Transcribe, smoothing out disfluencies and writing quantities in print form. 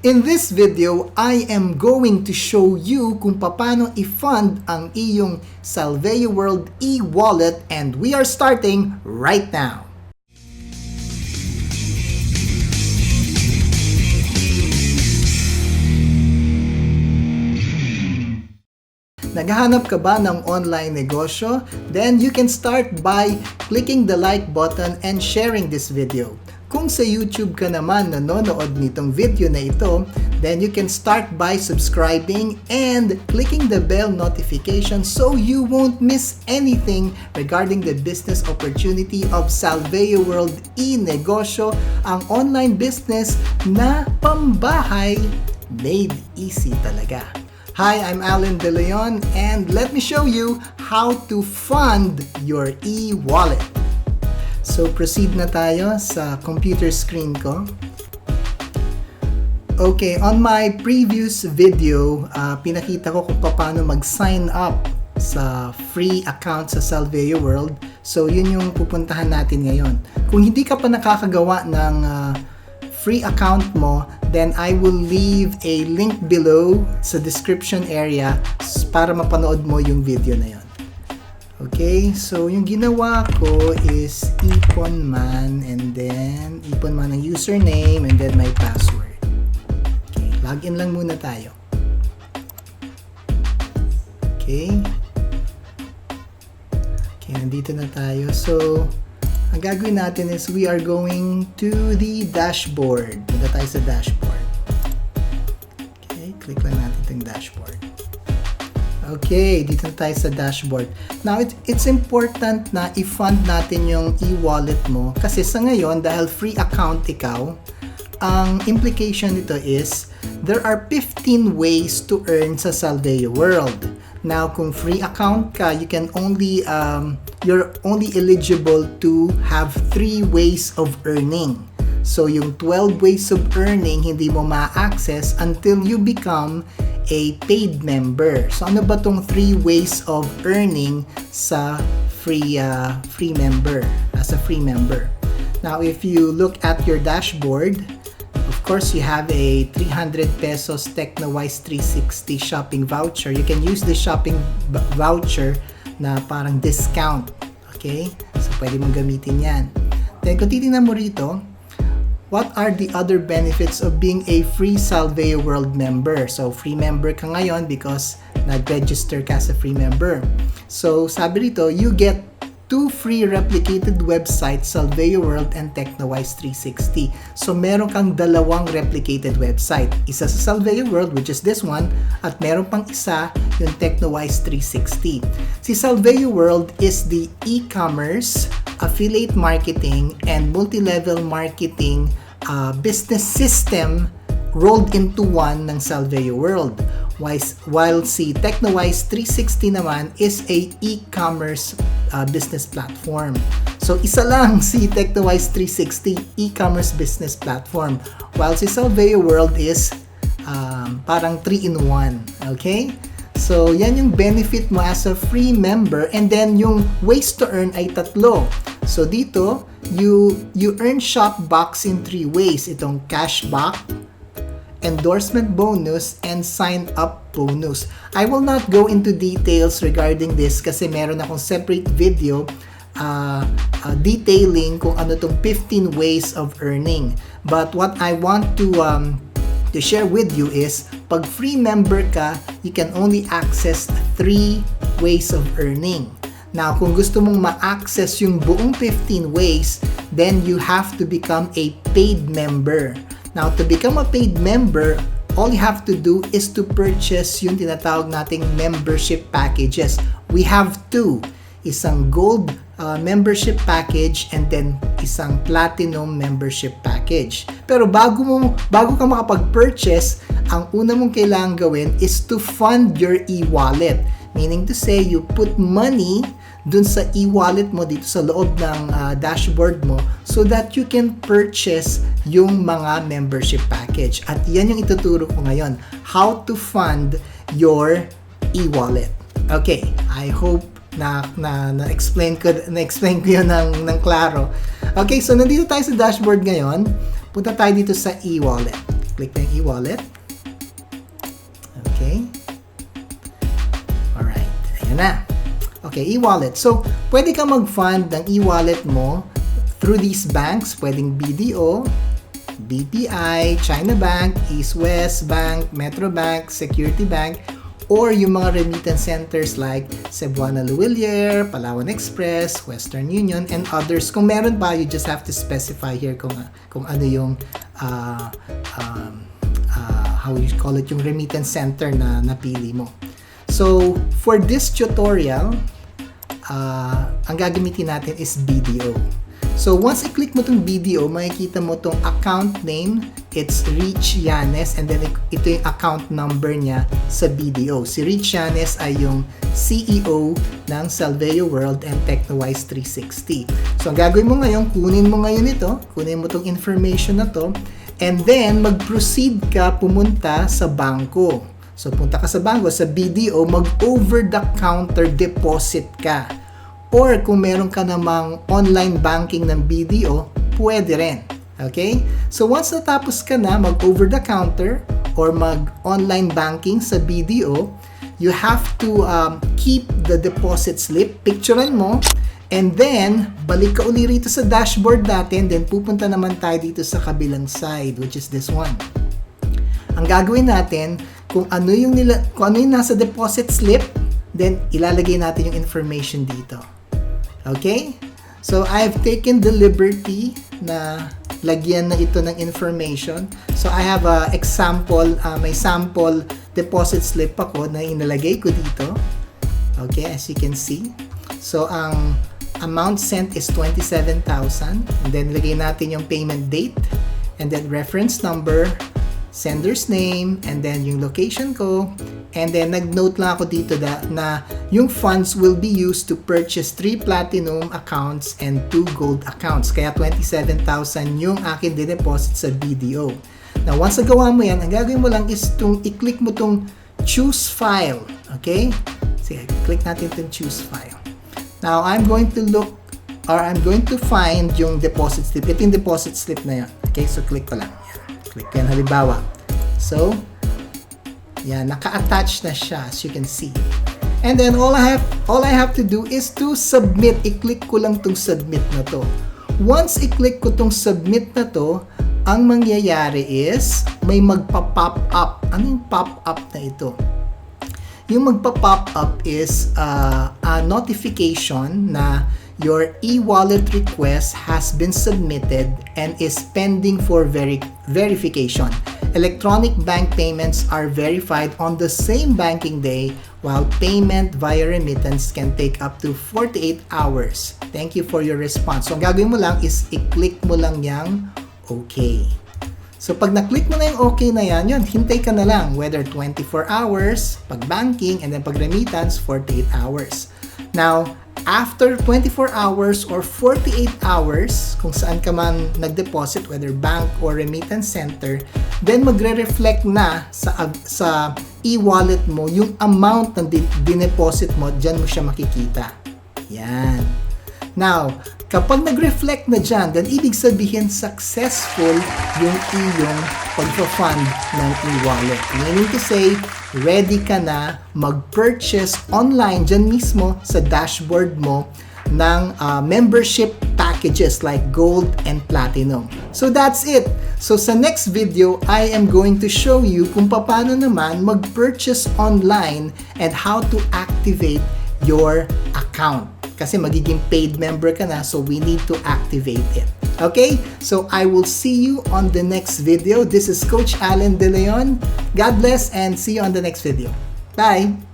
In this video, I am going to show you kung paano i-fund ang iyong Salveoworld Ewallet, and we are starting right now. Naghahanap ka ba ng online negosyo? Then you can start by clicking the like button and sharing this video. Kung sa YouTube ka naman nanonood nitong video na ito, then you can start by subscribing and clicking the bell notification so you won't miss anything regarding the business opportunity of Salveoworld Enegosyo, ang online business na pambahay made easy talaga. Hi, I'm Alan De Leon, and let me show you how to fund your e-wallet. So, proceed na tayo sa computer screen ko. Okay, on my previous video, pinakita ko kung paano mag-sign up sa free account sa Salveoworld. So, yun yung pupuntahan natin ngayon. Kung hindi ka pa nakakagawa ng free account mo, then I will leave a link below sa description area para mapanood mo yung video na yun. Okay, so yung ginawa ko is iponman, and then iponman ang username and then my password. Okay, login lang muna tayo. Okay. Okay, nandito na tayo. So, ang gagawin natin is we are going to the dashboard. Punta tayo sa dashboard. Okay, click lang natin itong dashboard. Okay, dito na tayo sa dashboard. Now, it's important na i-fund natin yung e-wallet mo kasi sa ngayon, dahil free account ikaw, ang implication nito is there are 15 ways to earn sa Salveoworld. Now, kung free account ka, you can only you're only eligible to have 3 ways of earning. So, yung 12 ways of earning, hindi mo ma-access until you become a paid member. So, ano ba tong 3 ways of earning sa free member, as a free member? Now, if you look at your dashboard, of course, you have a 300 pesos TechnoWise 360 shopping voucher. You can use the shopping voucher na parang discount. Okay? So, pwede mong gamitin yan. Then, kung titingnan mo rito, what are the other benefits of being a free Salveoworld member? So, free member ka ngayon because nag-register ka sa free member. So, sabi rito, you get 2 free replicated websites, Salveoworld and TechnoWise 360. So, meron kang 2 replicated website. Isa sa Salveoworld, which is this one, at meron pang isa, yung TechnoWise 360. Si Salveoworld is the e-commerce, affiliate marketing, and multi-level marketing business system rolled into one ng Salveoworld. While si TechnoWise 360 naman is a e-commerce business platform. So, isa lang si TechnoWise 360, e-commerce business platform. While si Salveoworld is parang 3-in-1. Okay? So, yan yung benefit mo as a free member, and then yung ways to earn ay 3. So, dito, you earn shopbox in 3 ways. Itong cashback, endorsement bonus, and sign up bonus. I will not go into details regarding this kasi meron akong separate video detailing kung ano tong 15 ways of earning. But what I want to share with you is pag free member ka, you can only access 3 ways of earning. Now, kung gusto mong ma-access yung buong 15 ways, then you have to become a paid member. Now, to become a paid member, all you have to do is to purchase yung tinatawag nating membership packages. We have 2. Isang gold membership package and then isang platinum membership package. Pero bago ka makapag-purchase, ang una mong kailangan gawin is to fund your e-wallet. Meaning to say, you put money dun sa e-wallet mo dito sa loob ng dashboard mo so that you can purchase yung mga membership package. At yan yung ituturo ko ngayon, how to fund your e-wallet. Okay, I hope na-explain ko yun ng klaro. Okay, so nandito tayo sa dashboard ngayon. Punta tayo dito sa e-wallet. Click na yung e-wallet. Okay. Alright. Ayan na. Okay, e-wallet. So, pwede ka mag-fund ng e-wallet mo through these banks. Pwedeng BDO, BPI, China Bank, East West Bank, Metro Bank, Security Bank, or yung mga remittance centers like Cebuana Luwilier, Palawan Express, Western Union, and others. Kung meron pa, you just have to specify here kung ano yung how you call it, yung remittance center na napili mo. So, for this tutorial, ang gagamitin natin is BDO. So, once i-click mo tong BDO, makikita mo tong account name, it's Rich Yanes, and then ito yung account number niya sa BDO. Si Rich Yanes ay yung CEO ng Salveoworld and TechnoWise 360. So, ang gagawin mo ngayon, kunin mo tong information na to, and then mag-proceed ka pumunta sa bangko. So, punta ka sa bangko, sa BDO, mag-over-the-counter deposit ka. Or kung meron ka namang online banking ng BDO, pwede rin. Okay? So, once natapos ka na mag-over-the-counter or mag-online banking sa BDO, you have to keep the deposit slip, picturean mo, and then, balik ka uli rito sa dashboard natin, then pupunta naman tayo dito sa kabilang side, which is this one. Ang gagawin natin, kung ano yung nasa deposit slip, then ilalagay natin yung information dito. Okay? So, I've taken the liberty na lagyan na ito ng information. So, I have a example, may sample deposit slip ako na inalagay ko dito. Okay, as you can see. So, ang amount sent is 27,000. And then, lagay natin yung payment date. And then, reference number, sender's name, and then yung location ko. And then, nag-note lang ako dito na yung funds will be used to purchase 3 platinum accounts and 2 gold accounts. Kaya 27,000 yung akin dineposit sa BDO. Now, once nagawa mo yan, ang gagawin mo lang is i-click mo tong choose file. Okay? Sige, click natin itong choose file. Now, I'm going to find yung deposit slip. Ito yung deposit slip na yan. Okay? So, click ko lang. Click yan, halimbawa. So, yan, naka-attach na siya, as you can see. And then, all I have to do is to submit. I-click ko lang tong submit na to. Once i-click ko tong submit na to, ang mangyayari is, may magpa-pop up. Ano yung pop-up na ito? Yung magpa-pop up is a notification na your e-wallet request has been submitted and is pending for verification. Electronic bank payments are verified on the same banking day, while payment via remittance can take up to 48 hours. Thank you for your response. So, ang gagawin mo lang is i-click mo lang yung okay. So, pag na-click mo na yung okay na yan, hintay ka na lang, whether 24 hours, pag banking, and then pag remittance, 48 hours. Now, after 24 hours or 48 hours, kung saan ka man nag-deposit, whether bank or remittance center, then magre-reflect na sa e-wallet mo yung amount ng dineposit mo, dyan mo siya makikita. Yan. Now, kapag nag-reflect na dyan, then ibig sabihin successful yung iyong pag-fund ng e-wallet. Meaning to say, ready ka na mag-purchase online dyan mismo sa dashboard mo ng membership packages like gold and platinum. So that's it. So sa next video, I am going to show you kung paano naman mag-purchase online and how to activate your account. Kasi magiging paid member ka na, so we need to activate it. Okay? So I will see you on the next video. This is Coach Allen De Leon. God bless and see you on the next video. Bye!